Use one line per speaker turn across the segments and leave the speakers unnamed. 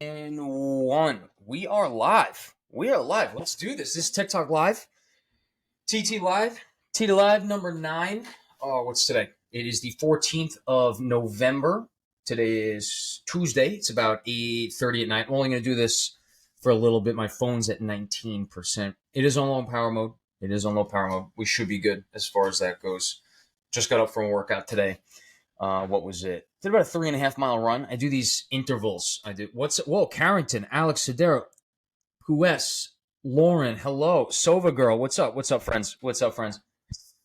And one. We are live. We are live. Let's do this. This is TikTok Live, TT Live, TT Live number 9. Oh, what's today? It is the 14th of November. Today is Tuesday. It's about 8:30 at night. I'm only going to do this for a little bit. My phone's at 19%. It is on low power mode. It is on low power mode. We should be good as far as that goes. Just got up from a workout today. What was it? Did about a 3.5 mile run. I do these intervals. I do. Whoa, Carrington, Alex Sedero, Hues, Lauren, hello, Sova girl. What's up? What's up, friends? What's up, friends?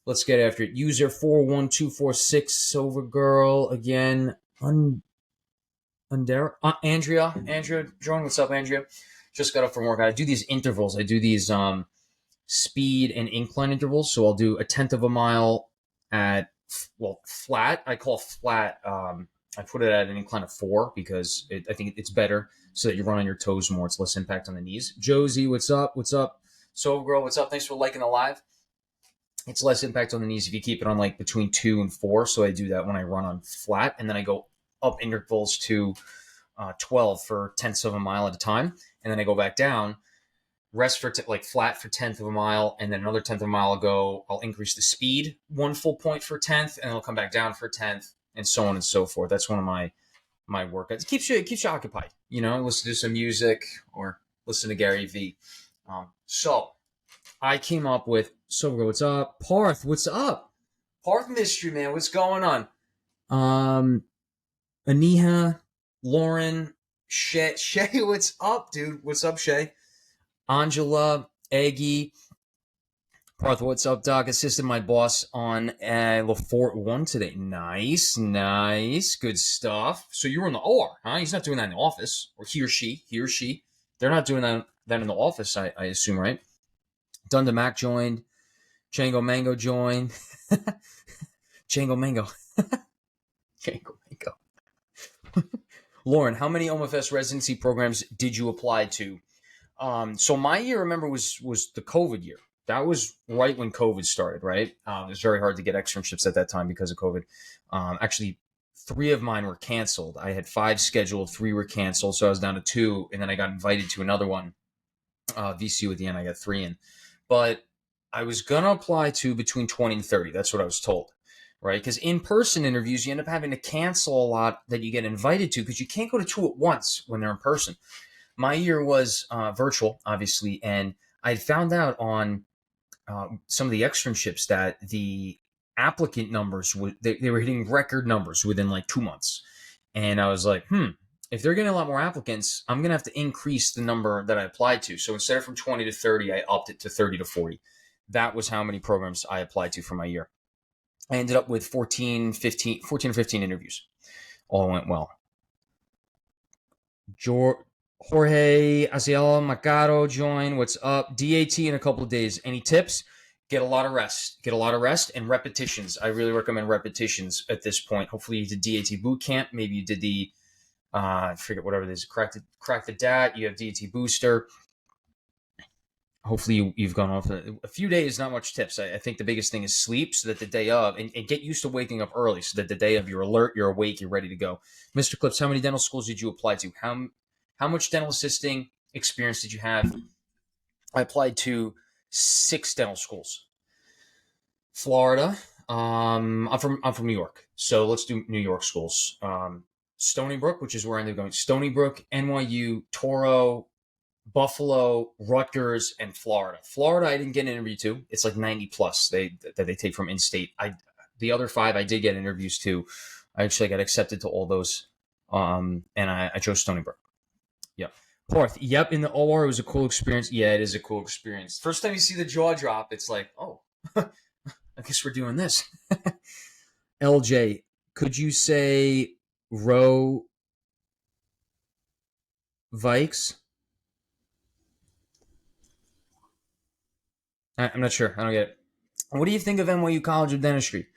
Let's get after it. User 41246, Sova girl again. Andrea, join. What's up, Andrea? Just got up from workout. I do these intervals. I do these speed and incline intervals. So I'll do a tenth of a mile at flat. I call flat. I put it at an incline of 4 because I think it's better so that you run on your toes more. It's less impact on the knees. Josie, what's up? What's up? Soul Girl, what's up? Thanks for liking the live. It's less impact on the knees if you keep it on like between 2 and 4. So I do that when I run on flat, and then I go up intervals to 12 for tenths of a mile at a time, and then I go back down. Rest for flat for tenth of a mile, and then another tenth of a mile ago. I'll increase the speed 1 full point for 10th, and I'll come back down for 10th, and so on and so forth. That's one of my workouts. It keeps you occupied. Listen to some music or listen to Gary Vee. So I came up with what's up? Parth, what's up? Parth Mystery Man, what's going on? Aniha, Lauren, Shay, what's up, dude? What's up, Shay? Angela, Aggie, Parth, what's up, Doc? Assisted my boss on LaFort 1 today. Nice. Good stuff. So you were in the OR, huh? He's not doing that in the office. Or he or she. They're not doing that in the office, I assume, right? Dunda Mac joined. Django Mango joined. Django Mango. Django Mango. Lauren, how many OMFS residency programs did you apply to? So my year, remember, was the COVID year. That was right when COVID started, right? It was very hard to get externships at that time because of COVID. Actually, 3 of mine were canceled. I had 5 scheduled, 3 were canceled, so I was down to 2, and then I got invited to another one, VCU at the end. I got 3 in. But I was going to apply to between 20 and 30. That's what I was told, right? Because in-person interviews, you end up having to cancel a lot that you get invited to because you can't go to 2 at once when they're in person. My year was virtual, obviously, and I had found out on some of the externships that the applicant numbers they were hitting record numbers within like 2 months. And I was like, if they're getting a lot more applicants, I'm going to have to increase the number that I applied to. So instead of from 20 to 30, I upped it to 30 to 40. That was how many programs I applied to for my year. I ended up with 14 or 15 interviews. All went well. Jorge Asiela Macaro join. What's up? DAT in a couple of days. Any tips? Get a lot of rest. And repetitions. I really recommend repetitions at this point. Hopefully you did DAT boot camp. Maybe you did the I forget whatever it is. Crack the DAT. You have DAT booster. Hopefully you've gone off a few days. Not much tips. I think the biggest thing is sleep, so that the day of, and get used to waking up early, so that the day of you're alert, you're awake, you're ready to go. Mr. Clips, how many dental schools did you apply to? How much dental assisting experience did you have? I applied to 6 dental schools. Florida. I'm from New York, so let's do New York schools. Stony Brook, which is where I ended up going. Stony Brook, NYU, Toro, Buffalo, Rutgers, and Florida. Florida, I didn't get an interview to. It's like 90 plus that they take from in-state. The other 5 I did get interviews to. I actually got accepted to all those, and I chose Stony Brook. Yep. Parth, yep, in the OR, it was a cool experience. Yeah, it is a cool experience. First time you see the jaw drop, it's like, oh, I guess we're doing this. LJ, could you say row Vikes? I'm not sure. I don't get it. What do you think of NYU College of Dentistry?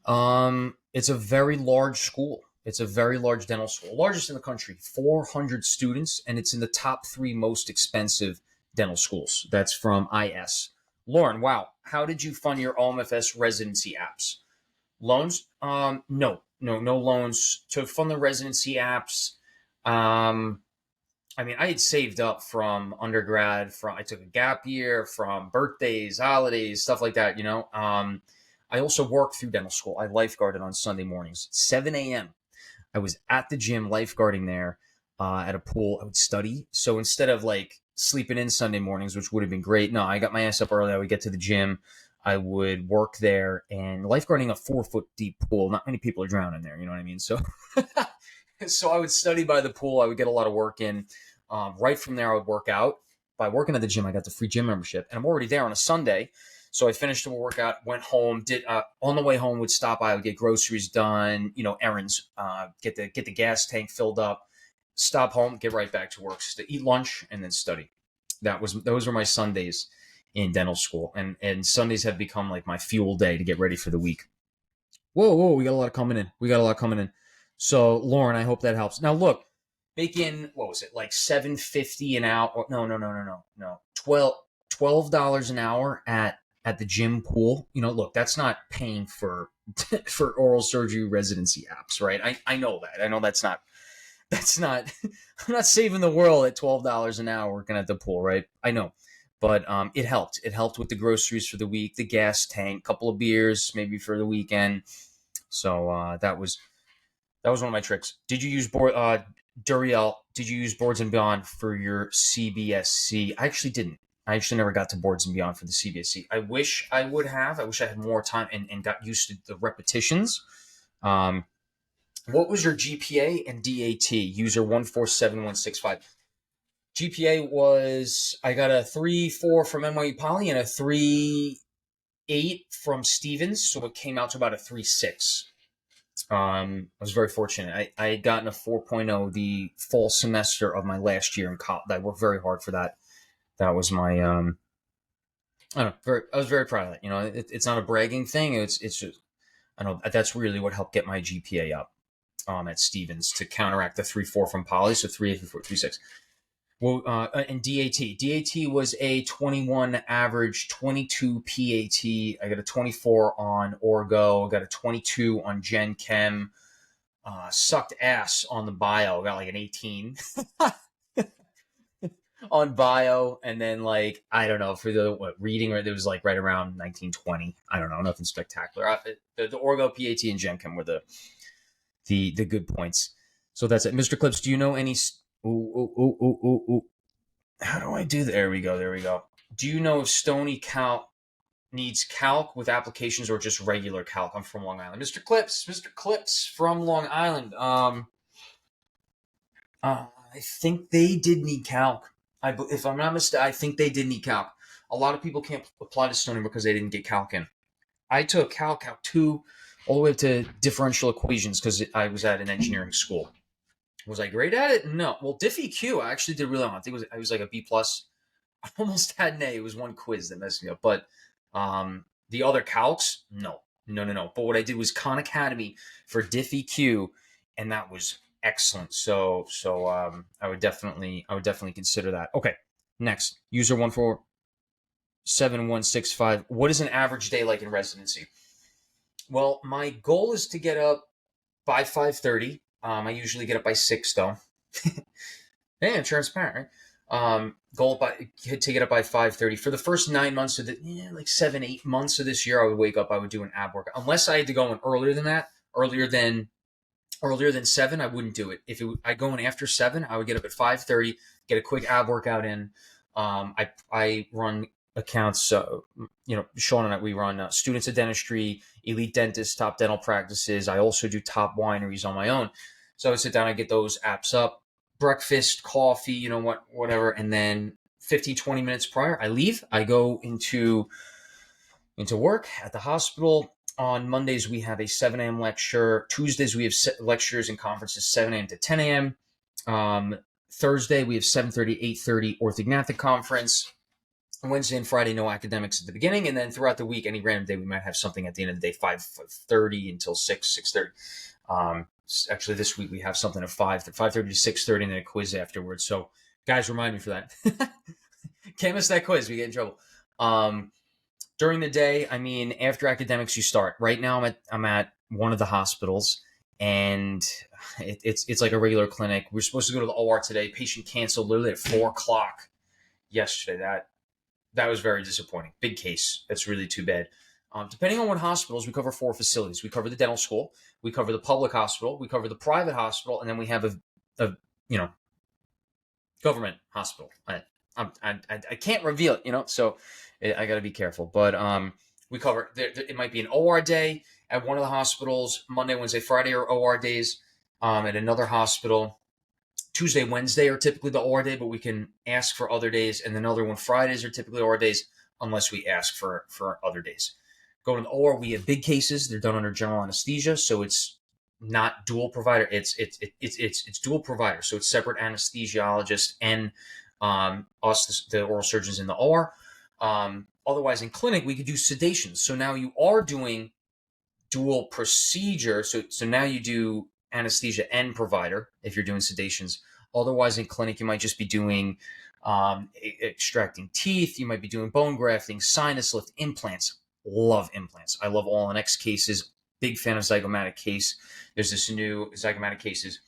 It's a very large school. It's a very large dental school, largest in the country, 400 students, and it's in the top 3 most expensive dental schools. That's from IS. Lauren, wow, how did you fund your OMFS residency apps? Loans? No loans. To fund the residency apps, I mean, I had saved up from undergrad, from I took a gap year, from birthdays, holidays, stuff like that, you know. I also worked through dental school. I lifeguarded on Sunday mornings, 7 a.m. I was at the gym lifeguarding there at a pool. I would study. So instead of like sleeping in Sunday mornings, which would have been great, no, I got my ass up early. I would get to the gym. I would work there and lifeguarding a 4 foot deep pool. Not many people are drowning there. You know what I mean? So, so I would study by the pool. I would get a lot of work in. Right from there, I would work out. By working at the gym, I got the free gym membership, and I'm already there on a Sunday. So I finished the workout, went home. Did on the way home would stop by, I would get groceries done, you know, errands, get the gas tank filled up, stop home, get right back to work, to eat lunch, and then study. Those were my Sundays in dental school, and Sundays have become like my fuel day to get ready for the week. Whoa, we got a lot coming in. We got a lot coming in. So Lauren, I hope that helps. Now look, making what was it like 7.50 an hour? No. $12 an hour at the gym pool. You know, look, that's not paying for for oral surgery residency apps, right? I know that. I know that's not I'm not saving the world at $12 an hour working at the pool, right? I know. But it helped. It helped with the groceries for the week, the gas tank, couple of beers maybe for the weekend. So that was one of my tricks. Did you use Duriel? Did you use Boards and Beyond for your CBSC? I actually didn't. I actually never got to Boards and Beyond for the CBSC. I wish I would have. I wish I had more time and got used to the repetitions. Um, what was your GPA and DAT? User 147165. GPA was I got a 3.4 from NYU Poly and a 3.8 from Stevens, so it came out to about a 3.6. I was very fortunate. I had gotten a 4.0 the fall semester of my last year in college. I worked very hard for that. That was my I don't know. I was very proud of that. You know, it's not a bragging thing. It's just I don't know. That's really what helped get my GPA up at Stevens to counteract the 3.4 from Poly. So 3.8, 3.6. Well, and DAT was a 21 average, 22 PAT. I got a 24 on Orgo. I got a 22 on Gen Chem. Sucked ass on the bio. Got like an 18 on bio, and then like I don't know for the reading, it was like right around 1920. I don't know, nothing spectacular. The Orgo, PAT, and Gen Chem were the good points. So that's it, Mr. Clips. Do you know any? Ooh. How do I do that? There we go. Do you know if Stony Calc needs calc with applications or just regular calc? I'm from Long Island. Mr. Clips from Long Island. I think they did need calc. If I'm not mistaken, I think they did need calc. A lot of people can't apply to Stony because they didn't get calc in. I took calc 2, all the way up to differential equations because I was at an engineering school. Was I great at it? No. Well, Diffie Q, I actually did really well. I think I was like a B plus. I almost had an A. It was one quiz that messed me up. But the other calcs, no. But what I did was Khan Academy for Diffie Q, and that was excellent. So I would definitely consider that. Okay, next user 147165. What is an average day like in residency? Well, my goal is to get up by 5:30. I usually get up by 6 though. Yeah, transparent, right? Goal to get up by 5:30 for the first 9 months of like 7-8 months of this year. I would wake up. I would do an ab workout unless I had to go in earlier than that, earlier than 7. I wouldn't do it. If I go in after 7, I would get up at 5:30, get a quick ab workout in. I run accounts. Sean and I, we run Students of Dentistry, Elite Dentists, Top Dental Practices. I also do Top Wineries on my own. So I would sit down, I get those apps up, breakfast, coffee, whatever. And then 15, 20 minutes prior, I leave. I go into work at the hospital. On Mondays, we have a 7 a.m. lecture. Tuesdays, we have lectures and conferences 7 a.m. to 10 a.m. Thursday, we have 7:30, 8:30 orthognathic conference. Wednesday and Friday, no academics at the beginning. And then throughout the week, any random day, we might have something at the end of the day, 5:30 until 6:30. Actually, this week we have something at 5:30 to 6:30 and then a quiz afterwards. So guys, remind me for that. Can't miss that quiz. We get in trouble. During the day, after academics, you start. Right now, I'm at one of the hospitals, and it's like a regular clinic. We're supposed to go to the OR today. Patient canceled literally at 4:00 yesterday. That was very disappointing. Big case. That's really too bad. Depending on what hospitals, we cover 4 facilities. We cover the dental school, we cover the public hospital, we cover the private hospital, and then we have a government hospital. I can't reveal it, so I got to be careful. But we cover. It might be an OR day at one of the hospitals. Monday, Wednesday, Friday are OR days. At another hospital, Tuesday, Wednesday are typically the OR day, but we can ask for other days. And then other one, Fridays are typically OR days, unless we ask for other days. Going to the OR, we have big cases. They're done under general anesthesia, so it's not dual provider. It's dual provider, so it's separate anesthesiologist and us, the oral surgeons in the OR. Otherwise, in clinic, we could do sedations. So now you are doing dual procedure. So now you do anesthesia and provider if you're doing sedations. Otherwise, in clinic, you might just be doing extracting teeth. You might be doing bone grafting, sinus lift, implants. Love implants. I love all NX cases. Big fan of zygomatic case. There's this new zygomatic cases.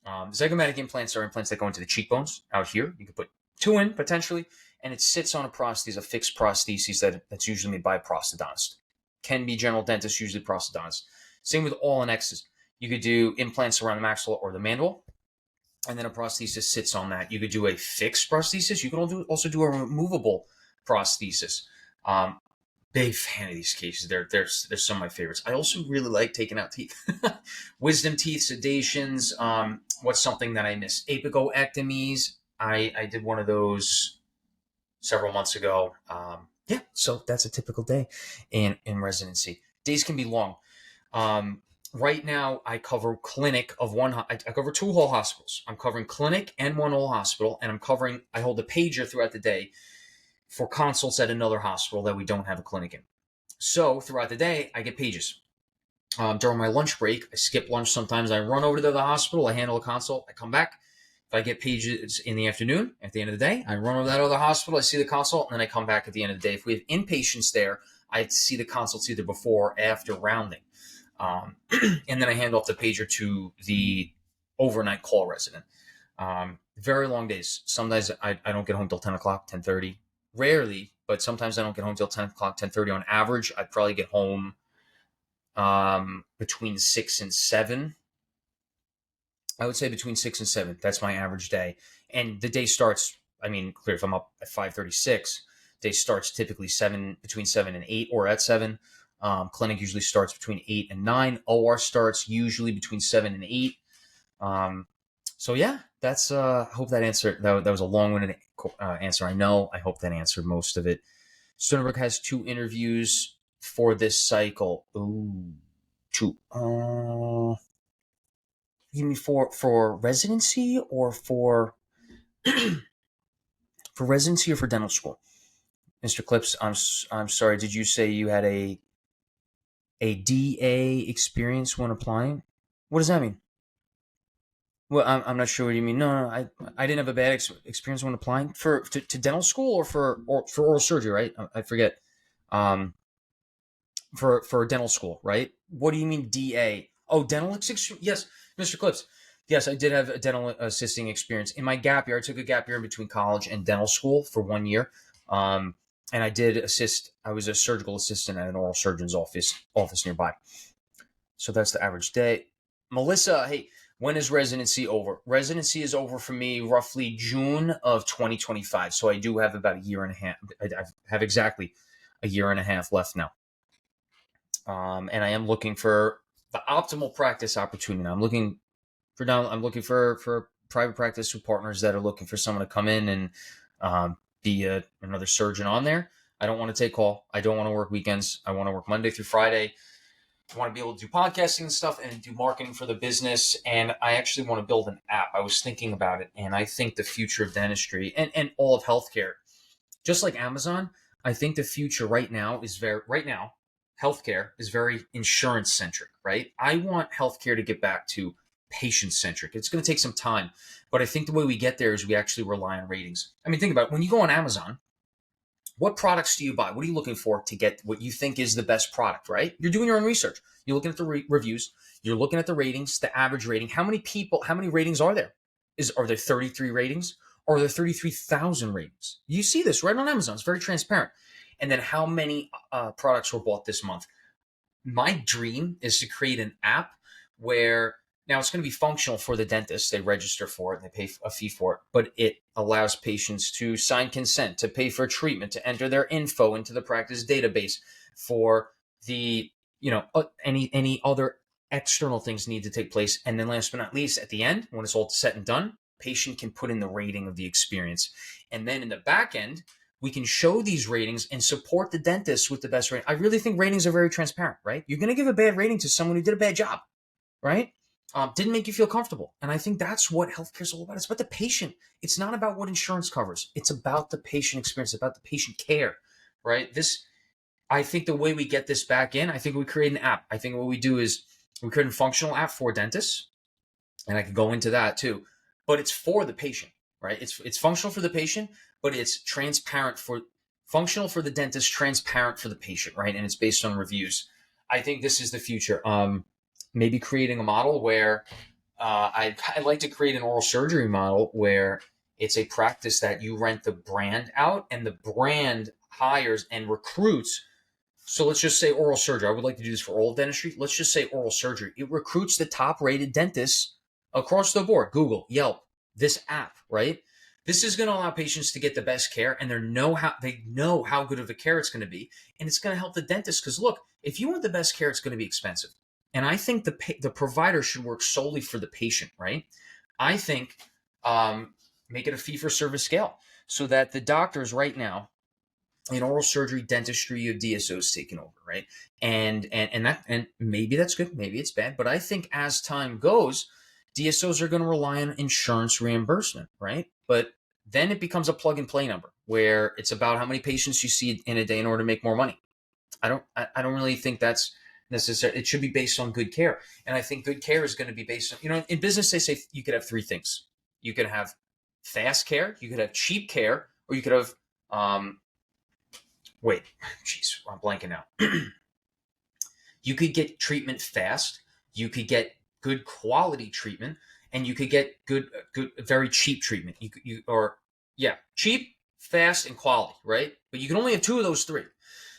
Zygomatic implants are implants that go into the cheekbones out here. You can put 2 in potentially, and it sits on a prosthesis, a fixed prosthesis that's usually made by a prosthodontist. Can be general dentist, usually prosthodontist. Same with all NXs. You could do implants around the maxilla or the mandible, and then a prosthesis sits on that. You could do a fixed prosthesis. You can also do a removable prosthesis. Big fan of these cases. They're some of my favorites. I also really like taking out teeth. Wisdom teeth, sedations. What's something that I missed? Apicoectomies. I did one of those several months ago. So that's a typical day in residency. Days can be long. Right now, I cover clinic of one. I cover 2 whole hospitals. I'm covering clinic and 1 whole hospital, and I hold a pager throughout the day for consults at another hospital that we don't have a clinic in. So throughout the day, I get pages. During my lunch break, I skip lunch sometimes. I run over to the hospital. I handle a consult. I come back. If I get pages in the afternoon, at the end of the day, I run over to that other hospital. I see the consult, and then I come back at the end of the day. If we have inpatients there, I see the consults either before or after rounding. And then I hand off the pager to the overnight call resident. Very long days. Sometimes I don't get home till 10 o'clock, 10:30. Rarely, but sometimes I don't get home till 10 o'clock, 10:30. On average, I'd probably get home between 6 and 7. I would say between 6 and 7. That's my average day. And the day starts, clear, if I'm up at 5:36, day starts typically between 7 and 8 or at 7. Clinic usually starts between 8 and 9. OR starts usually between 7 and 8. So yeah, that's, I hope that answered, that was a long-winded answer. I hope that answered most of it. Stony Brook has 2 interviews for this cycle. Ooh, 2. You mean for residency or for residency or for dental school? Mr. Clips, I'm sorry. Did you say you had a DA experience when applying? What does that mean? Well, I'm not sure what you mean. No, I didn't have a bad experience when applying to dental school or for oral surgery, right? I forget. For dental school, right? What do you mean DA? Oh, dental experience? Yes, Mr. Clips. Yes, I did have a dental assisting experience. In my gap year, I took a gap year in between college and dental school for 1 year. And I did assist. I was a surgical assistant at an oral surgeon's office nearby. So that's the average day. Melissa, hey, when is residency over? Residency is over for me roughly June of 2025. So I do have about a year and a half. I have exactly a year and a half left now. And I am looking for the optimal practice opportunity. I'm looking for private practice with partners that are looking for someone to come in and be another surgeon on there. I don't want to take call. I don't want to work weekends. I want to work Monday through Friday. I want to be able to do podcasting and stuff and do marketing for the business. And I actually want to build an app. I was thinking about it, and I think the future of dentistry and all of healthcare, just like Amazon, I think the future right now, healthcare is very insurance centric, right? I want healthcare to get back to patient centric. It's going to take some time, but I think the way we get there is we actually rely on ratings. Think about it. When you go on Amazon, What products do you buy? What are you looking for to get what you think is the best product, right? You're doing your own research. You're looking at the reviews. You're looking at the ratings, the average rating. How many ratings are there? Are there 33 ratings? Or are there 33,000 ratings? You see this right on Amazon. It's very transparent. And then how many products were bought this month? My dream is to create an app where now it's going to be functional for the dentist. They register for it and they pay a fee for it, but it allows patients to sign consent, to pay for treatment, to enter their info into the practice database for the, any other external things need to take place. And then last but not least, at the end, when it's all said and done, patient can put in the rating of the experience. And then in the back end, we can show these ratings and support the dentist with the best rating. I really think ratings are very transparent, right? You're going to give a bad rating to someone who did a bad job, right? Didn't make you feel comfortable. And I think that's what healthcare is all about. It's about the patient. It's not about what insurance covers. It's about the patient experience, about the patient care, right? I think the way we get this back in, I think we create an app. I think what we do is we create a functional app for dentists, and I could go into that too, but it's for the patient, right? It's functional for the patient, but it's functional for the dentist, transparent for the patient, right? And it's based on reviews. I think this is the future. Maybe creating a model where I'd like to create an oral surgery model where it's a practice that you rent the brand out and the brand hires and recruits. So let's just say oral surgery. I would like to do this for oral dentistry. Let's just say oral surgery. It recruits the top rated dentists across the board. Google, Yelp, this app, right? This is going to allow patients to get the best care, and they know how good of a care it's going to be, and it's going to help the dentist. Because look, if you want the best care, it's going to be expensive, and I think the provider should work solely for the patient, right? I think make it a fee for service scale so that the doctors right now in oral surgery, dentistry, you have DSOs taking over, right? And maybe that's good, maybe it's bad, but I think as time goes, DSOs are going to rely on insurance reimbursement, right? But then it becomes a plug and play number where it's about how many patients you see in a day in order to make more money. I don't really think that's necessary. It should be based on good care. And I think good care is going to be based on, in business, they say you could have three things. You could have fast care, you could have cheap care, or you could have, I'm blanking out. You could get treatment fast. You could get good quality treatment, and you could get good, very cheap treatment. Cheap, fast, and quality, right? But you can only have two of those three.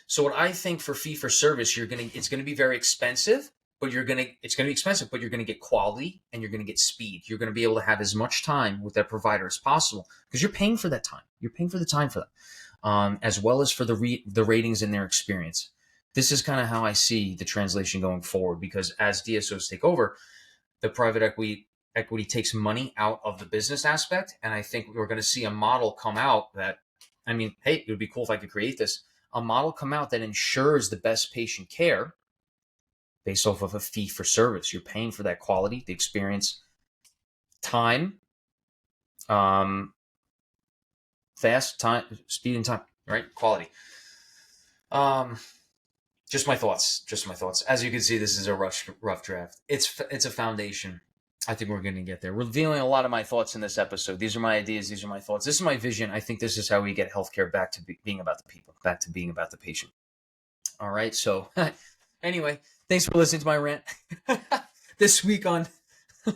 So what I think for fee for service, it's going to be very expensive, but you're going to get quality and you're going to get speed. You're going to be able to have as much time with that provider as possible because you're paying for that time. You're paying for the time for that, as well as for the ratings and their experience. This is kind of how I see the translation going forward, because as DSOs take over, the private equity takes money out of the business aspect. And I think we're going to see a model come out that, hey, it would be cool if I could create this, a model come out that ensures the best patient care based off of a fee for service. You're paying for that quality, the experience, time, fast, time, speed and time, right? Quality. Just my thoughts. As you can see, this is a rough draft. It's a foundation. I think we're going to get there. We're revealing a lot of my thoughts in this episode. These are my ideas. These are my thoughts. This is my vision. I think this is how we get healthcare back to being about the people, back to being about the patient. All right. So anyway, thanks for listening to my rant this week on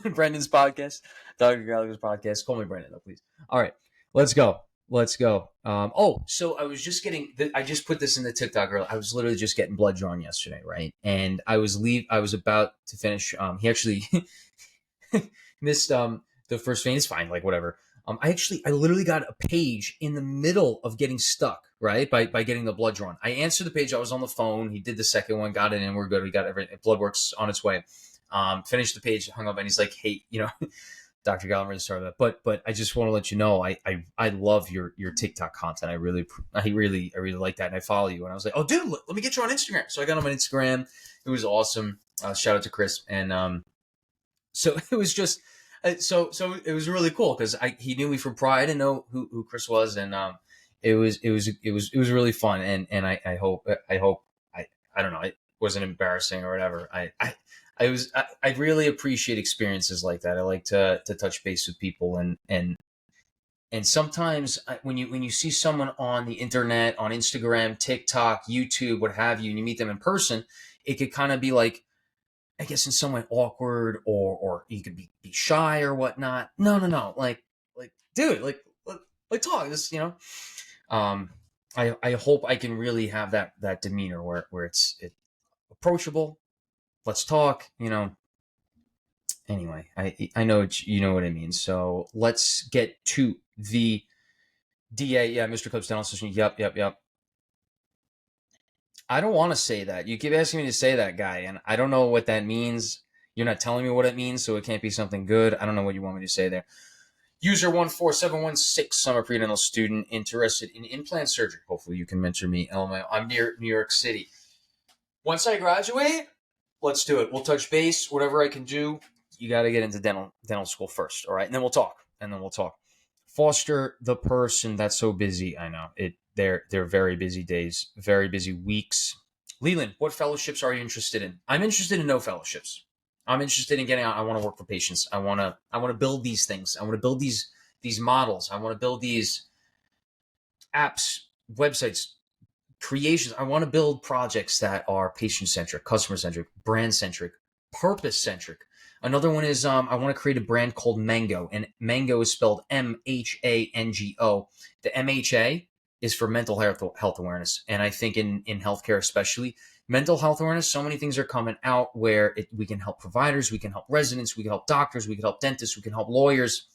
Brendan's podcast, Dr. Gallagher's podcast. Call me Brendan, though, please. All right. Let's go. So I was just I just put this in the TikTok earlier. I was literally just getting blood drawn yesterday, right? And I was about to finish. He actually missed the first vein. It's fine, like whatever. I literally got a page in the middle of getting stuck, right? By getting the blood drawn. I answered the page. I was on the phone. He did the second one, got it in. We're good. We got everything. Blood work's on its way. Finished the page, hung up, and he's like, "Hey, Dr. Gallagher started that, but I just want to let you know I love your TikTok content. I really like that, and I follow you." And I was like, "Oh, dude, let me get you on Instagram." So I got him on Instagram. It was awesome. Shout out to Chris, and so it was just so it was really cool because he knew me from prior. I didn't know who Chris was, and it was really fun, and I hope I don't know, it wasn't embarrassing or whatever. I really appreciate experiences like that. I like to touch base with people and And sometimes when you see someone on the internet, on Instagram, TikTok, YouTube, what have you, and you meet them in person, it could kind of be like, I guess in some way awkward, or you could be shy or whatnot. No. Like dude, like talk. This, Um, I hope I can really have that demeanor where it's approachable. Let's talk. Anyway, I know you know what I mean. So let's get to the DA. Yeah, Mr. Clips Dental Assistant. Yep. I don't want to say that. You keep asking me to say that, guy, and I don't know what that means. You're not telling me what it means, so it can't be something good. I don't know what you want me to say there. User 14716, summer predental student interested in implant surgery. Hopefully you can mentor me. LMAO. I'm near New York City. Once I graduate, let's do it. We'll touch base, whatever I can do. You got to get into dental school first, all right? And then we'll talk. Foster the person that's so busy. I know it. They're very busy days, very busy weeks. Leland, what fellowships are you interested in? I'm interested in no fellowships. I'm interested in getting out. I want to work for patients. I want to build these things. I want to build these models. I want to build these apps, websites, creations. I want to build projects that are patient centric, customer centric, brand centric, purpose centric. Another one is I want to create a brand called Mango, and Mango is spelled MHANGO. The MHA is for mental health awareness, and I think in healthcare especially, mental health awareness, so many things are coming out where we can help providers, we can help residents, we can help doctors, we can help dentists, we can help lawyers,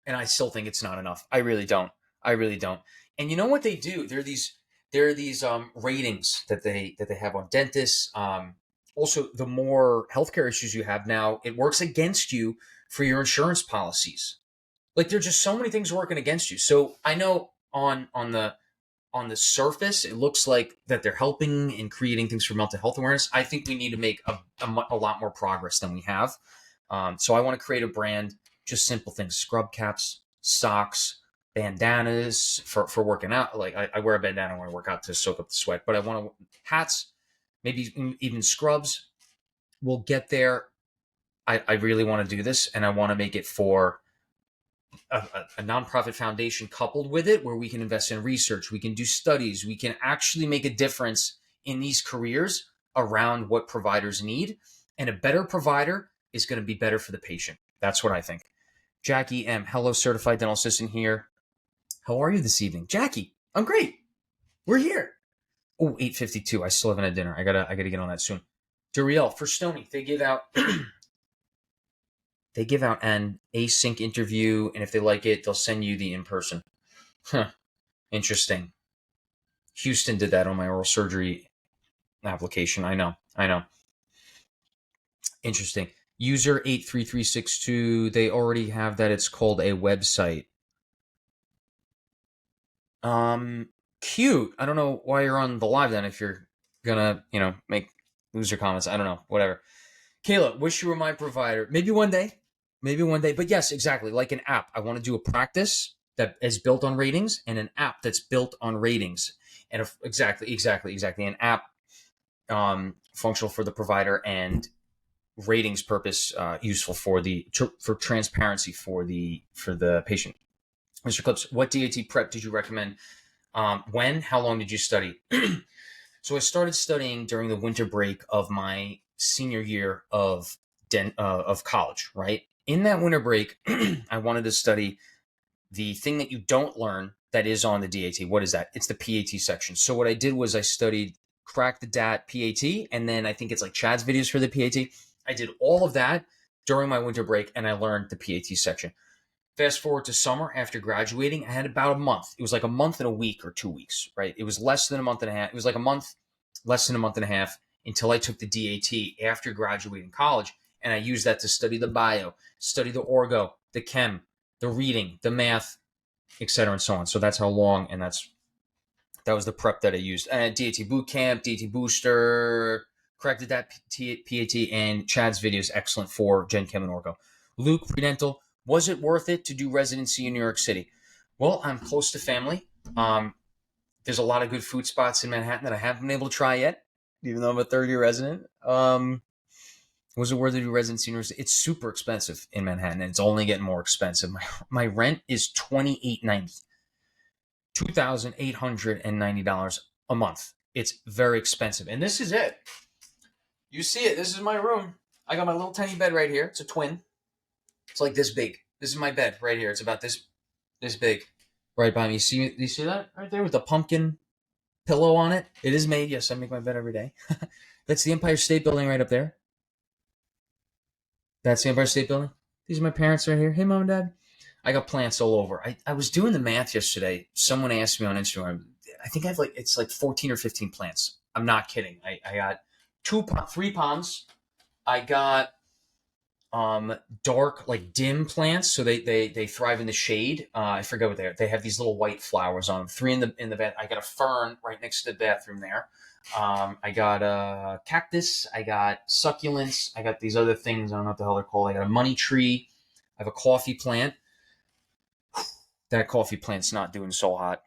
and I still think it's not enough. I really don't. And you know what they do? There are these ratings that they have on dentists. Also, the more healthcare issues you have now, it works against you for your insurance policies. Like there's just so many things working against you. So I know on the surface, it looks like that they're helping in creating things for mental health awareness. I think we need to make a lot more progress than we have. So I want to create a brand, just simple things: scrub caps, socks, bandanas for working out. Like I wear a bandana when I work out to soak up the sweat, but I want hats, maybe even scrubs. We'll get there. I really want to do this, and I want to make it for a nonprofit foundation coupled with it, where we can invest in research, we can do studies, we can actually make a difference in these careers around what providers need. And a better provider is going to be better for the patient. That's what I think. Jackie M. Hello, certified dental assistant here. How are you this evening? Jackie, I'm great. We're here. Oh, 8:52. I still haven't had dinner. I gotta get on that soon. Duriel, for Stony, they give out an async interview, and if they like it, they'll send you the in-person. Huh. Interesting. Houston did that on my oral surgery application. I know. Interesting. User 83362, they already have that. It's called a website. Cute. I don't know why you're on the live then if you're gonna, make loser comments. I don't know. Whatever. Kayla, wish you were my provider. Maybe one day. But yes, exactly. Like an app. I want to do a practice that is built on ratings and an app that's built on ratings. And exactly. An app functional for the provider and ratings purpose useful for transparency for the patient. Mr. Clips, what DAT prep did you recommend? When? How long did you study? So I started studying during the winter break of my senior year of college, right? In that winter break, I wanted to study the thing that you don't learn that is on the DAT. What is that? It's the PAT section. So what I did was I studied Crack the DAT PAT, and then I think it's like Chad's videos for the PAT. I did all of that during my winter break, and I learned the PAT section. Fast forward to summer after graduating, I had about a month. It was like a month and a week or 2 weeks, right? It was less than a month and a half. It was like a month, less than a month and a half until I took the DAT after graduating college. And I used that to study the bio, study the orgo, the chem, the reading, the math, et cetera, and so on. So that's how long, and that was the prep that I used. And DAT Bootcamp, DAT Booster, corrected that PAT, and Chad's videos, excellent for Gen Chem and Orgo. Luke, Predental, was it worth it to do residency in New York City? Well, I'm close to family. There's a lot of good food spots in Manhattan that I haven't been able to try yet, even though I'm a third-year resident. Was it worth it to do residency? It's super expensive in Manhattan, and it's only getting more expensive. My rent is $2,890 a month. It's very expensive, and this is it. You see it. This is my room. I got my little tiny bed right here. It's a twin. It's like this big. This is my bed right here. It's about this big, right by me. You see that right there with the pumpkin pillow on it? It is made. Yes, I make my bed every day. That's the Empire State Building right up there. That's the Empire State Building. These are my parents right here. Hey, Mom and Dad. I got plants all over. I was doing the math yesterday. Someone asked me on Instagram. I think I have it's like 14 or 15 plants. I'm not kidding. I got 3 ponds. I got dark, like dim plants, so they thrive in the shade. I forget what they are. They have these little white flowers on them. 3 in the bed. I got a fern right next to the bathroom there. I got a cactus. I got succulents. I got these other things. I don't know what the hell they're called. I got a money tree. I have a coffee plant. That coffee plant's not doing so hot.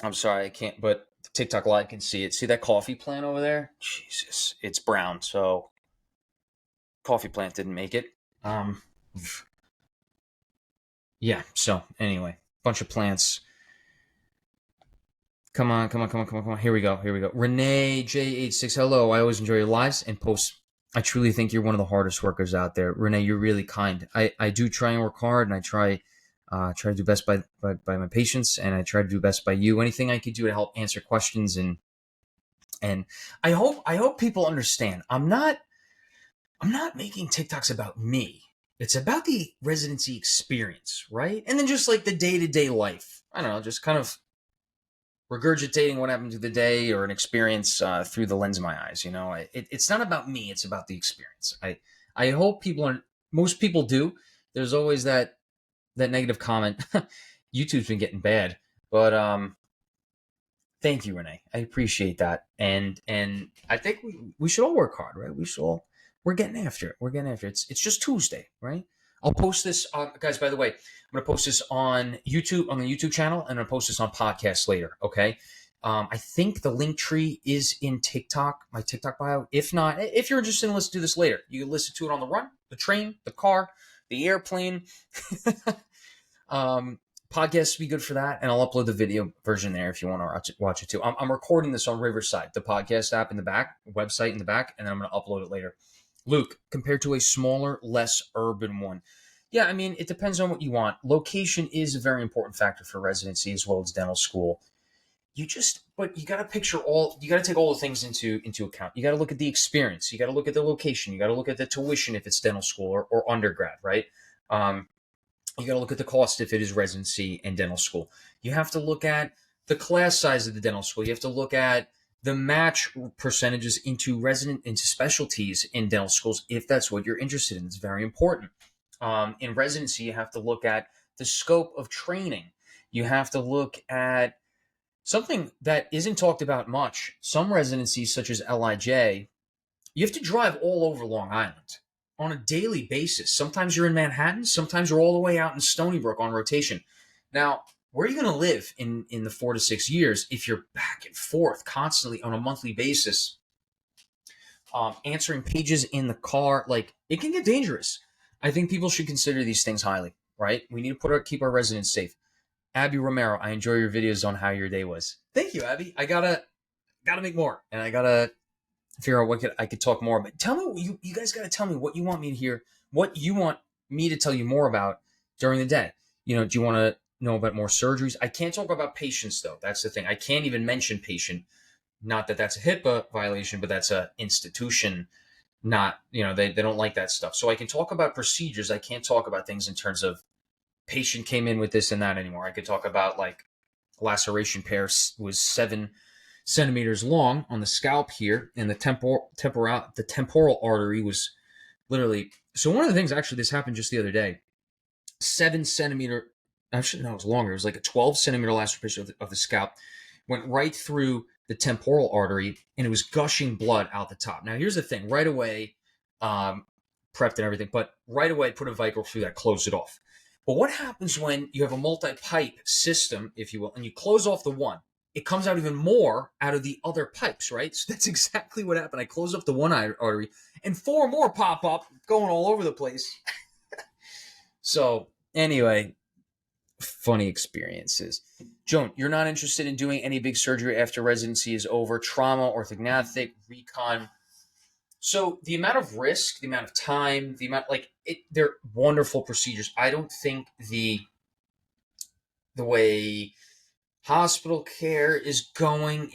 I'm sorry, I can't. But TikTok Live can see it. See that coffee plant over there? Jesus, it's brown. So coffee plant didn't make it. Yeah. So anyway, bunch of plants. Come on. Here we go. Renee J86. Hello. I always enjoy your lives and posts. I truly think you're one of the hardest workers out there. Renee, you're really kind. I do try and work hard, and I try to do best by my patients, and I try to do best by you. Anything I could do to help answer questions, and I hope people understand. I'm not making TikToks about me. It's about the residency experience, right? And then just like the day-to-day life. I don't know, just kind of regurgitating what happened to the day or an experience through the lens of my eyes. It's not about me. It's about the experience. I hope most people do. There's always that negative comment. YouTube's been getting bad, but thank you, Renee. I appreciate that. And I think we should all work hard, right? We're getting after it. It's just Tuesday, right? I'll post this, guys. By the way, I'm going to post this on YouTube, on the YouTube channel, and I'm going to post this on podcast later. Okay. I think the link tree is in TikTok, my TikTok bio. If not, if you're interested in listening to this later, you can listen to it on the run, the train, the car, the airplane. Podcasts be good for that, and I'll upload the video version there if you want to watch it too. I'm recording this on Riverside, the podcast app in the back, website in the back, and then I'm going to upload it later. Luke, compared to a smaller, less urban one. Yeah, I mean, it depends on what you want. Location is a very important factor for residency as well as dental school. But you got to you got to take all the things into account. You got to look at the experience. You got to look at the location. You got to look at the tuition if it's dental school or undergrad, right? You got to look at the cost if it is residency and dental school. You have to look at the class size of the dental school. You have to look at the match percentages into specialties in dental schools if that's what you're interested in. It's very important. In residency, you have to look at the scope of training. You have to look at something that isn't talked about much. Some residencies, such as LIJ, you have to drive all over Long Island on a daily basis. Sometimes you're in Manhattan. Sometimes you're all the way out in Stony Brook on rotation. Now, where are you going to live in the 4 to 6 years if you're back and forth constantly on a monthly basis, answering pages in the car? Like, it can get dangerous. I think people should consider these things highly, right? We need to keep our residents safe. Abby Romero, I enjoy your videos on how your day was. Thank you, Abby. I gotta make more, and I gotta figure out I could talk more about. Tell me, you guys gotta tell me what you want me to hear, what you want me to tell you more about during the day. Do you want to know about more surgeries? I can't talk about patients, though. That's the thing. I can't even mention patient. Not that that's a HIPAA violation, but that's a institution. Not, they don't like that stuff. So I can talk about procedures. I can't talk about things in terms of patient came in with this and that anymore. I could talk about like laceration pair was 7 centimeters long on the scalp here, and the temporal artery was literally. So one of the things, actually, this happened just the other day. 7 centimeter. Actually, no, it was longer. It was like a 12 centimeter laceration of the scalp. Went right through the temporal artery, and it was gushing blood out the top. Now, here's the thing. Right away, prepped and everything, but right away, put a Vicryl through that, closed it off. But what happens when you have a multi-pipe system, if you will, and you close off the one? it comes out even more out of the other pipes, right? So that's exactly what happened. I close up the one artery, and 4 more pop up, going all over the place. So anyway, funny experiences. Joan, you're not interested in doing any big surgery after residency is over? Trauma, orthognathic, recon. So the amount of risk, the amount of time, the amount, like, they're wonderful procedures. I don't think the way hospital care is going,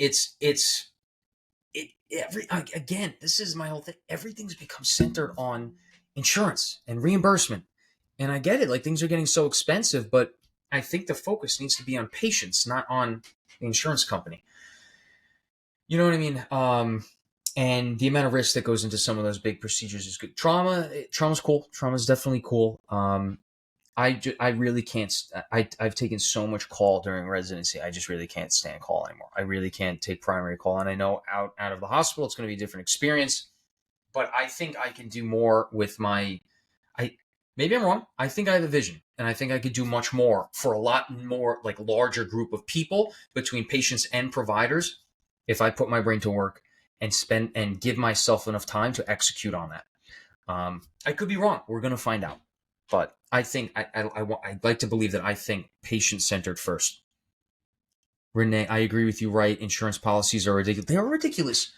again, this is my whole thing. Everything's become centered on insurance and reimbursement. And I get it, like, things are getting so expensive, but I think the focus needs to be on patients, not on the insurance company. You know what I mean? And the amount of risk that goes into some of those big procedures is good. Trauma's cool. Trauma's definitely cool. I really can't. I've taken so much call during residency. I just really can't stand call anymore. I really can't take primary call. And I know out of the hospital, it's going to be a different experience. But I think I can do more with maybe I'm wrong. I think I have a vision, and I think I could do much more for a lot more, like, larger group of people between patients and providers if I put my brain to work and give myself enough time to execute on that. I could be wrong. We're going to find out. But I think I'd like to believe that I think patient-centered first. Renee, I agree with you, right? Insurance policies are ridiculous. They are ridiculous.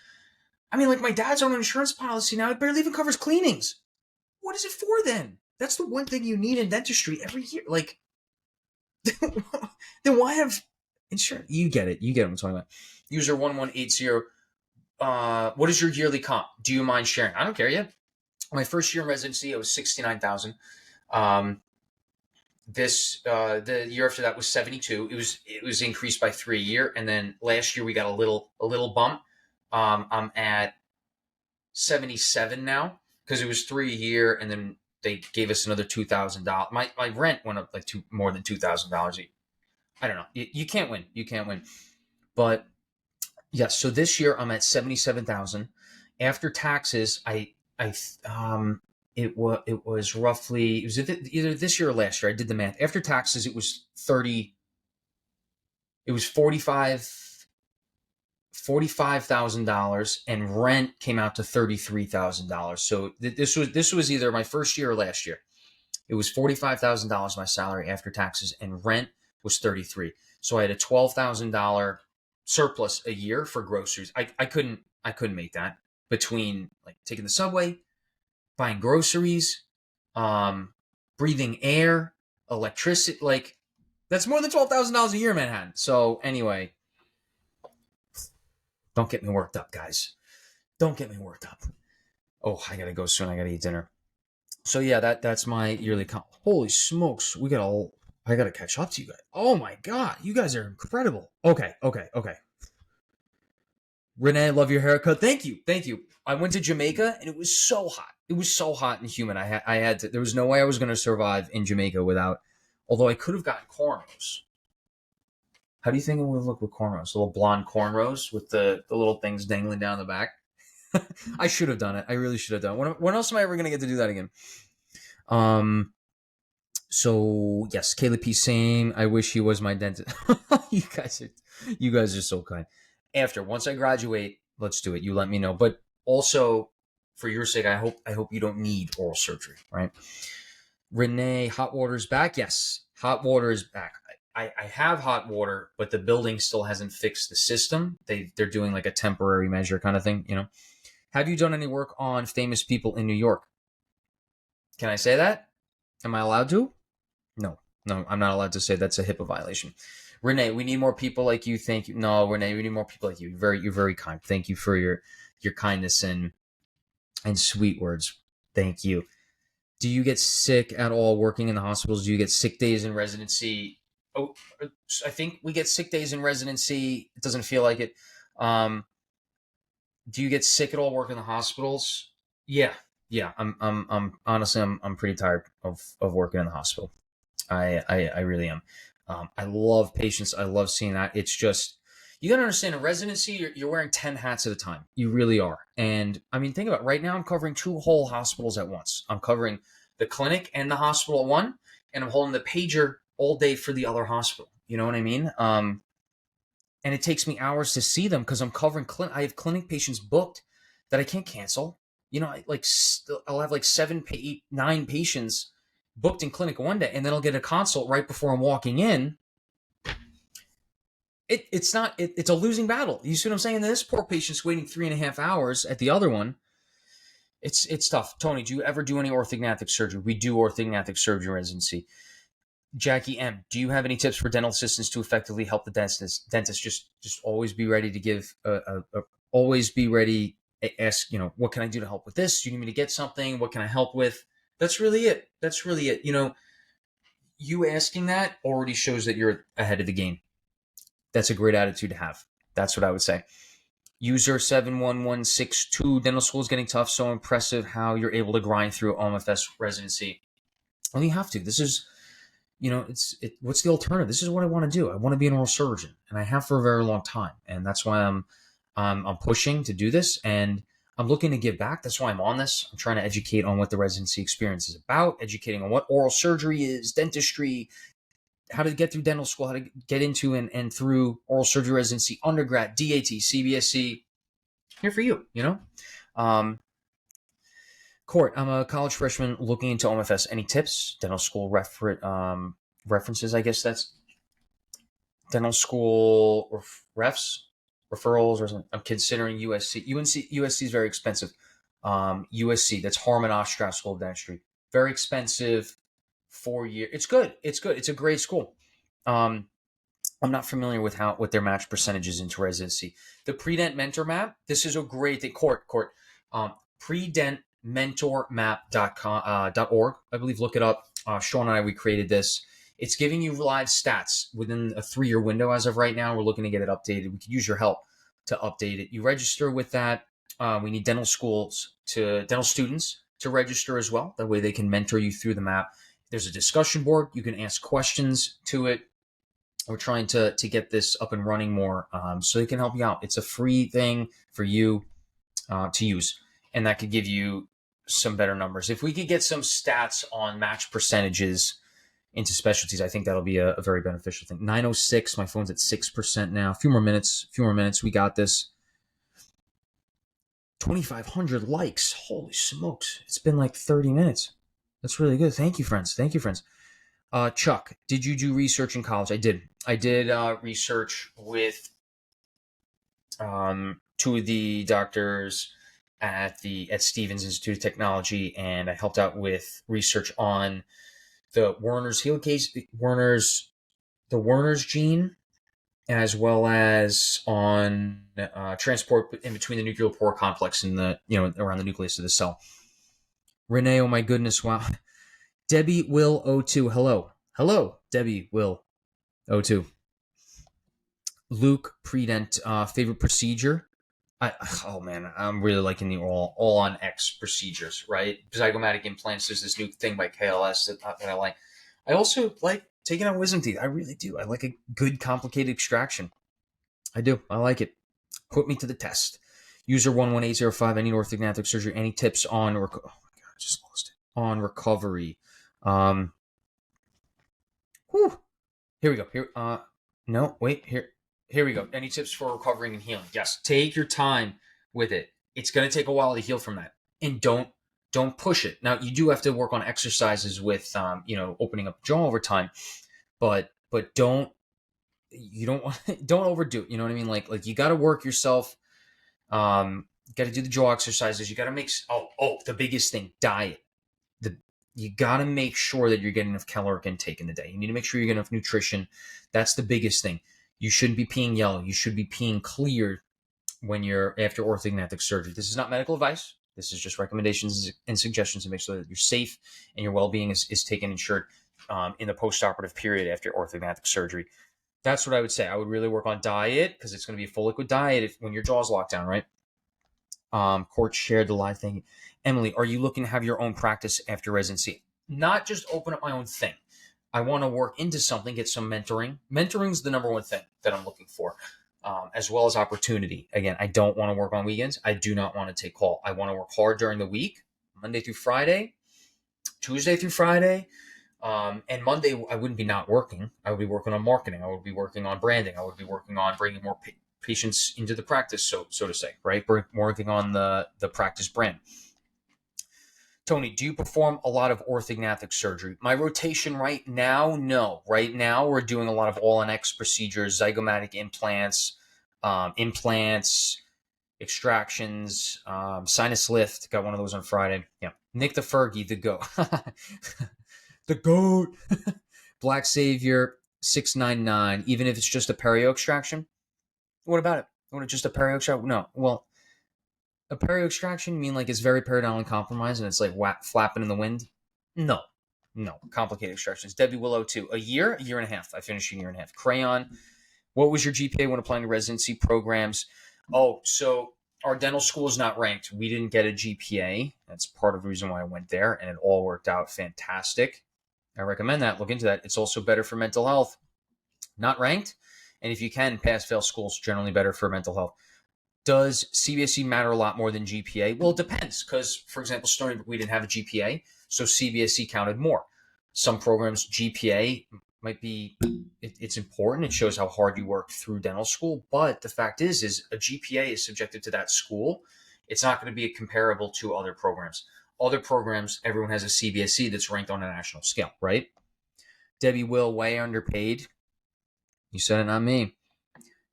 I mean, like, my dad's on an insurance policy now. It barely even covers cleanings. What is it for then? That's the one thing you need in dentistry every year. Like, then why have insurance? You get it. You get what I'm talking about. User 1180. What is your yearly comp? Do you mind sharing? I don't care yet. My first year in residency, it was $69,000. The year after that was 72. It was increased by 3 a year, and then last year we got a little bump. I'm at 77 now because it was 3 a year, and then they gave us another $2,000. My rent went up like more than $2,000. I don't know. You can't win. You can't win. But yes, so this year I'm at 77,000 after taxes. It was roughly, it was either this year or last year. I did the math. After taxes, it was $45,000, and rent came out to $33,000. So this was either my first year or last year. It was $45,000 my salary after taxes, and rent was $33,000. So I had a $12,000 surplus a year for groceries. I couldn't make that between, like, taking the subway, buying groceries, breathing air, electricity. Like, that's more than $12,000 a year in Manhattan. So anyway, don't get me worked up, guys. Don't get me worked up. Oh, I gotta go soon. I gotta eat dinner. So yeah, that's my yearly comp. Holy smokes, I gotta catch up to you guys. Oh my god, you guys are incredible. Okay. Renee, I love your haircut. Thank you. I went to Jamaica, and it was so hot. It was so hot and humid. I had to. There was no way I was going to survive in Jamaica without. Although I could have gotten cornrows. How do you think it would look with cornrows? Little blonde cornrows with the little things dangling down the back. I should have done it. I really should have done it. When else am I ever going to get to do that again? So yes, Caleb P. Same. I wish he was my dentist. You guys are so kind. Once I graduate, let's do it. You let me know. But also, for your sake, I hope you don't need oral surgery, right? Renee, hot water's back. Yes, hot water is back. I have hot water, but the building still hasn't fixed the system. They're doing like a temporary measure kind of thing, you know. Have you done any work on famous people in New York? Can I say that? Am I allowed to? No, I'm not allowed to say. That's a HIPAA violation. Renee, we need more people like you. Thank you. No, Renee, we need more people like you. You're very kind. Thank you for your kindness and sweet words. Thank you. Do you get sick at all working in the hospitals? Do you get sick days in residency? Oh, I think we get sick days in residency. It doesn't feel like it. Do you get sick at all working in the hospitals? Yeah. I'm honestly, I'm pretty tired of working in the hospital. I really am. I love patients. I love seeing that. It's just, you got to understand, in residency, you're wearing 10 hats at a time. You really are. And I mean, think about it. Right now, I'm covering 2 whole hospitals at once. I'm covering the clinic and the hospital at one, and I'm holding the pager all day for the other hospital. You know what I mean? and it takes me hours to see them because I'm covering I have clinic patients booked that I can't cancel. I'll have like 9 patients booked in clinic one day, and then I'll get a consult right before I'm walking in. It's a losing battle. You see what I'm saying? This poor patient's waiting 3.5 hours at the other one. It's tough. Tony, do you ever do any orthognathic surgery? We do orthognathic surgery residency. Jackie M, do you have any tips for dental assistants to effectively help the dentist? Just always be ready to give. Always be ready. Ask, what can I do to help with this? Do you need me to get something? What can I help with? That's really it. You asking that already shows that you're ahead of the game. That's a great attitude to have. That's what I would say. User 71162, dental school is getting tough. So impressive how you're able to grind through OMFS residency. Well, you have to. This is, what's the alternative? This is what I want to do. I want to be an oral surgeon, and I have for a very long time. And that's why I'm pushing to do this, and I'm looking to give back. That's why I'm on this. I'm trying to educate on what the residency experience is about, educating on what oral surgery is, dentistry, how to get through dental school, how to get into and through oral surgery residency, undergrad, DAT, CBSC. Here for you, Court, I'm a college freshman looking into OMFS. Any tips? Dental school references, I guess that's dental school refs, referrals, or something. I'm considering USC. USC is very expensive. USC, that's Harmon Ostrauss School of Dentistry. Very expensive. 4 year. It's good. It's a great school. I'm not familiar with what their match percentage is into residency. The Predent Mentor Map. This is a great thing. Court. Predentmentormap.org. I believe. Look it up. Sean and I, we created this. It's giving you live stats within a 3-year window as of right now. We're looking to get it updated. We could use your help to update it. You register with that. We need dental students to register as well. That way they can mentor you through the map. There's a discussion board. You can ask questions to it. We're trying to get this up and running more so they can help you out. It's a free thing for you to use, and that could give you some better numbers. If we could get some stats on match percentages into specialties, I think that'll be a very beneficial thing. 9:06, my phone's at 6% now. A few more minutes. We got this. 2,500 likes. Holy smokes. It's been like 30 minutes. That's really good. Thank you, friends. Chuck, did you do research in college? I did. Research with 2 of the doctors at Stevens Institute of Technology, and I helped out with research on the Werner's helicase, the Werner's gene, as well as on transport in between the nuclear pore complex and around the nucleus of the cell. Renee, oh my goodness, wow. Debbie Will 02, hello, Debbie Will 02. Luke Predent, favorite procedure? I'm really liking the all on X procedures, right? Zygomatic implants. There's this new thing by KLS that I like. I also like taking out wisdom teeth. I really do. I like a good complicated extraction. I do. I like it. Put me to the test. User 11805. I need orthognathic surgery. Any tips on? Oh my god, I just lost it. On recovery. Whew. Here we go. Here we go. Any tips for recovering and healing? Yes. Take your time with it. It's going to take a while to heal from that, and don't push it. Now, you do have to work on exercises with opening up the jaw over time, but don't overdo it. You know what I mean? Like you got to work yourself. You got to do the jaw exercises. You got to make the biggest thing, diet. You got to make sure that you're getting enough caloric intake in the day. You need to make sure you're getting enough nutrition. That's the biggest thing. You shouldn't be peeing yellow. You should be peeing clear when you're after orthognathic surgery. This is not medical advice. This is just recommendations and suggestions to make sure that you're safe and your well-being is taken insured in the post-operative period after orthognathic surgery. That's what I would say. I would really work on diet because it's going to be a full liquid diet when your jaw's locked down, right? Court shared the live thing. Emily, are you looking to have your own practice after residency? Not just open up my own thing. I want to work into something, get some mentoring. Mentoring is the number one thing that I'm looking for, as well as opportunity. Again, I don't want to work on weekends. I do not want to take call. I want to work hard during the week, Monday through Friday, Tuesday through Friday. And Monday, I wouldn't be not working. I would be working on marketing. I would be working on branding. I would be working on bringing more patients into the practice, so to say, right? Working on the practice brand. Tony, do you perform a lot of orthognathic surgery? My rotation right now, no. Right now, we're doing a lot of all-on-X procedures, zygomatic implants, extractions, sinus lift. Got one of those on Friday. Yeah. Nick the Fergie, the GOAT. The GOAT. Black Savior, 699. Even if it's just a perio extraction? What about it? What, just a perio extraction? No. Well, a perio extraction mean like it's very periodontal compromised and it's like flapping in the wind? No. No. Complicated extractions. Debbie Willow, too. A year and a half. I finished a year and a half. Crayon. What was your GPA when applying to residency programs? Oh, so our dental school is not ranked. We didn't get a GPA. That's part of the reason why I went there, and it all worked out fantastic. I recommend that. Look into that. It's also better for mental health. Not ranked, and if you can, pass-fail schools generally better for mental health. Does CBSE matter a lot more than GPA? Well, it depends, because, for example, Stony Brook, we didn't have a GPA, so CBSE counted more. Some programs, GPA might be, it's important. It shows how hard you worked through dental school. But the fact is a GPA is subjective to that school. It's not going to be comparable to other programs. Other programs, everyone has a CBSE that's ranked on a national scale, right? Debbie Will, way underpaid. You said it, not me.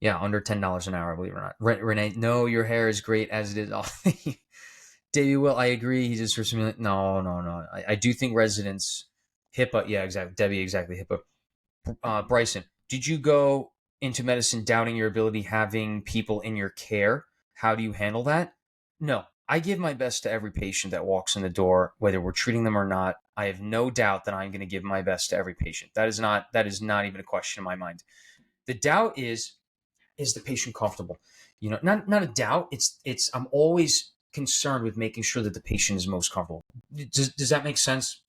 Yeah, under $10 an hour, believe it or not. Renee, no, your hair is great as it is. Debbie Will, I agree. He just for some. No. I do think residents, HIPAA, yeah, exactly. Debbie, exactly, HIPAA. Bryson, did you go into medicine doubting your ability having people in your care? How do you handle that? No, I give my best to every patient that walks in the door, whether we're treating them or not. I have no doubt that I'm going to give my best to every patient. That is not even a question in my mind. The doubt is the patient comfortable? You know, not a doubt. It's I'm always concerned with making sure that the patient is most comfortable. Does that make sense?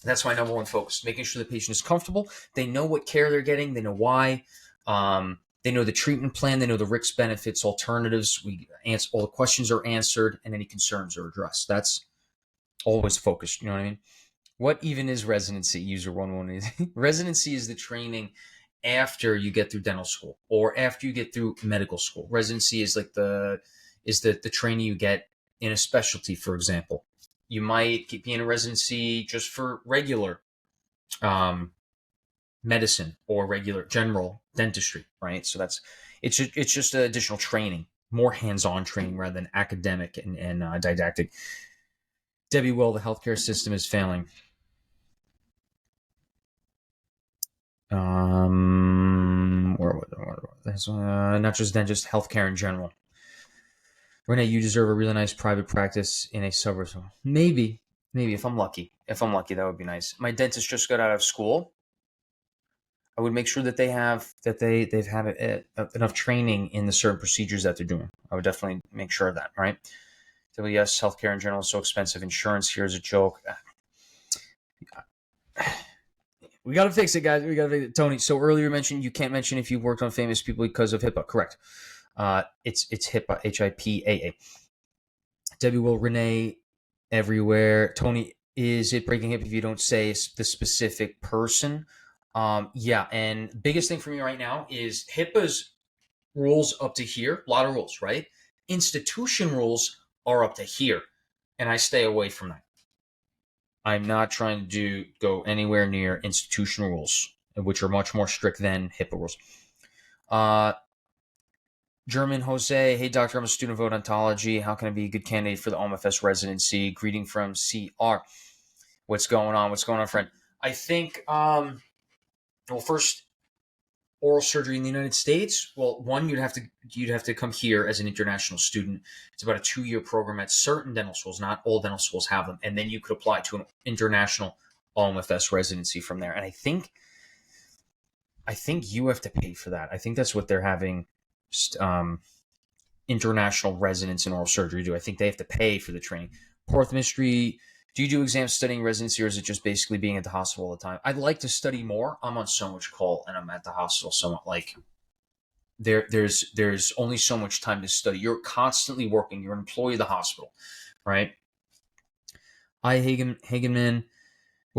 That's my number one focus, making sure the patient is comfortable. They know what care they're getting. They know why. They know the treatment plan. They know the risks, benefits, alternatives. We answer all the questions are answered, and any concerns are addressed. That's always focused. You know what I mean? What even is residency? User 118. Residency is the training after you get through dental school or after you get through medical school. Residency is like the training you get in a specialty, for example. You might be in a residency just for regular medicine or regular general dentistry, right? So it's just additional training, more hands-on training rather than academic and didactic. Debbie Will, the healthcare system is failing. Not just dentist, healthcare in general. Renee, you deserve a really nice private practice in a suburb. Maybe if I'm lucky. If I'm lucky, that would be nice. My dentist just got out of school. I would make sure that they've had enough training in the certain procedures that they're doing. I would definitely make sure of that, right? So yes, healthcare in general is so expensive. Insurance here is a joke. We got to fix it, guys. We got to fix it. Tony, so earlier you mentioned you can't mention if you worked on famous people because of HIPAA. Correct. It's HIPAA, HIPAA. Debbie Will, Renee, everywhere. Tony, is it breaking HIPAA if you don't say the specific person? Yeah, and biggest thing for me right now is HIPAA's rules up to here. A lot of rules, right? Institution rules are up to here, and I stay away from that. I'm not trying to go anywhere near institution rules, which are much more strict than HIPAA rules. German Jose, hey doctor, I'm a student of odontology. How can I be a good candidate for the OMFS residency? Greeting from CR. What's going on? Friend? I think, well, first, oral surgery in the United States. Well, one, you'd have to come here as an international student. It's about a 2-year program at certain dental schools. Not all dental schools have them, and then you could apply to an international OMFS residency from there. And I think you have to pay for that. I think that's what they're having international residents in oral surgery do. I think they have to pay for the training. Porthmistry, do you do exams studying residency, or is it just basically being at the hospital all the time? I'd like to study more. I'm on so much call, and I'm at the hospital so much. Like there's only so much time to study. You're constantly working. You're an employee of the hospital, right? Hagenman.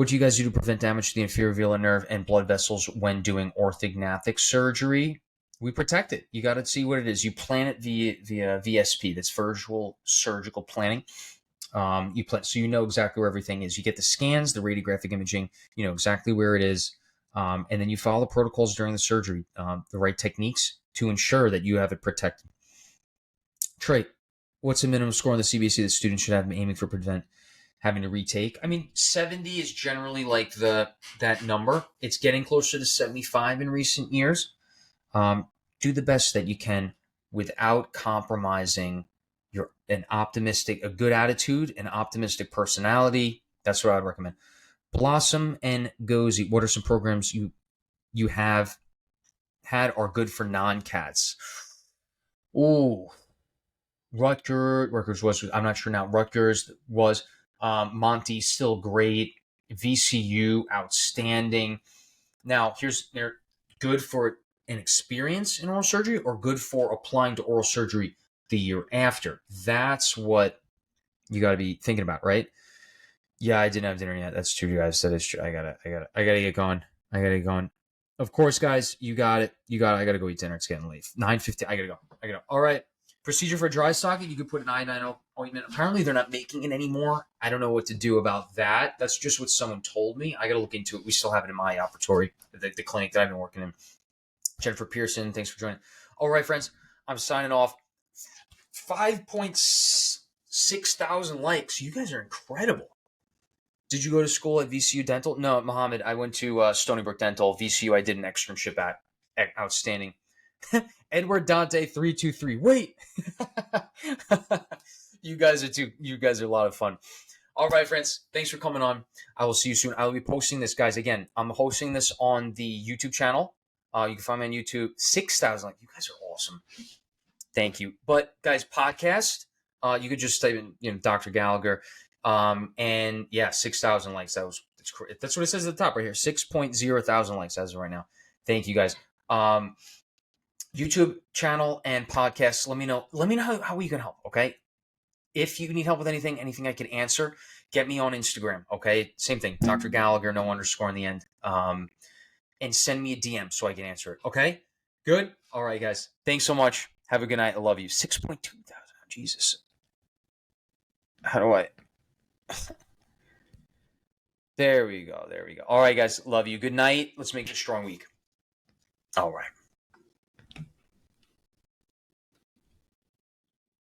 What do you guys do to prevent damage to the inferior velar nerve and blood vessels when doing orthognathic surgery? We protect it. You got to see what it is. You plan it via VSP. That's virtual surgical planning. You plan, so you know exactly where everything is. You get the scans, the radiographic imaging. You know exactly where it is, and then you follow the protocols during the surgery, the right techniques to ensure that you have it protected. Trey, what's the minimum score on the CBC that students should have aiming for prevent having to retake? I mean, 70 is generally like that number. It's getting closer to 75 in recent years. Do the best that you can without compromising a good attitude, an optimistic personality. That's what I would recommend. Blossom and Gozy, what are some programs you have had are good for non-cats? Ooh, Rutgers was, I'm not sure now. Rutgers was, Monty still great. VCU outstanding. Now they're good for an experience in oral surgery or good for applying to oral surgery the year after. That's what you got to be thinking about, right? Yeah, I didn't have dinner yet. That's true, guys. That is true. I gotta get going. I gotta get going. Of course, guys, you got it. I gotta go eat dinner. It's getting late. 9:50. I gotta go. All right. Procedure for dry socket. You could put an iodine ointment. Apparently, they're not making it anymore. I don't know what to do about that. That's just what someone told me. I gotta look into it. We still have it in my operatory, the clinic that I've been working in. Jennifer Pearson, thanks for joining. All right, friends, I'm signing off. 5.6 thousand likes. You guys are incredible. Did you go to school at VCU Dental? No, Mohammed. I went to Stony Brook Dental. VCU, I did an externship at. Outstanding. Edward Dante 323. Wait. You guys are a lot of fun. All right, friends. Thanks for coming on. I will see you soon. I will be posting this, guys. Again, I'm hosting this on the YouTube channel. You can find me on YouTube. 6,000 likes. You guys are awesome. Thank you. But guys, podcast. You could just type in, Dr. Gallagher. And yeah, 6,000 likes. That's what it says at the top right here. 6.0 thousand likes as of right now. Thank you guys. YouTube channel and podcast. Let me know how we can help. Okay. If you need help with anything I can answer, get me on Instagram. Okay. Same thing. Dr. Gallagher, no underscore in the end. And send me a DM so I can answer it. Okay. Good. All right, guys. Thanks so much. Have a good night. I love you. 6.2 thousand. Jesus. How do I? There we go. All right, guys. Love you. Good night. Let's make it a strong week. All right.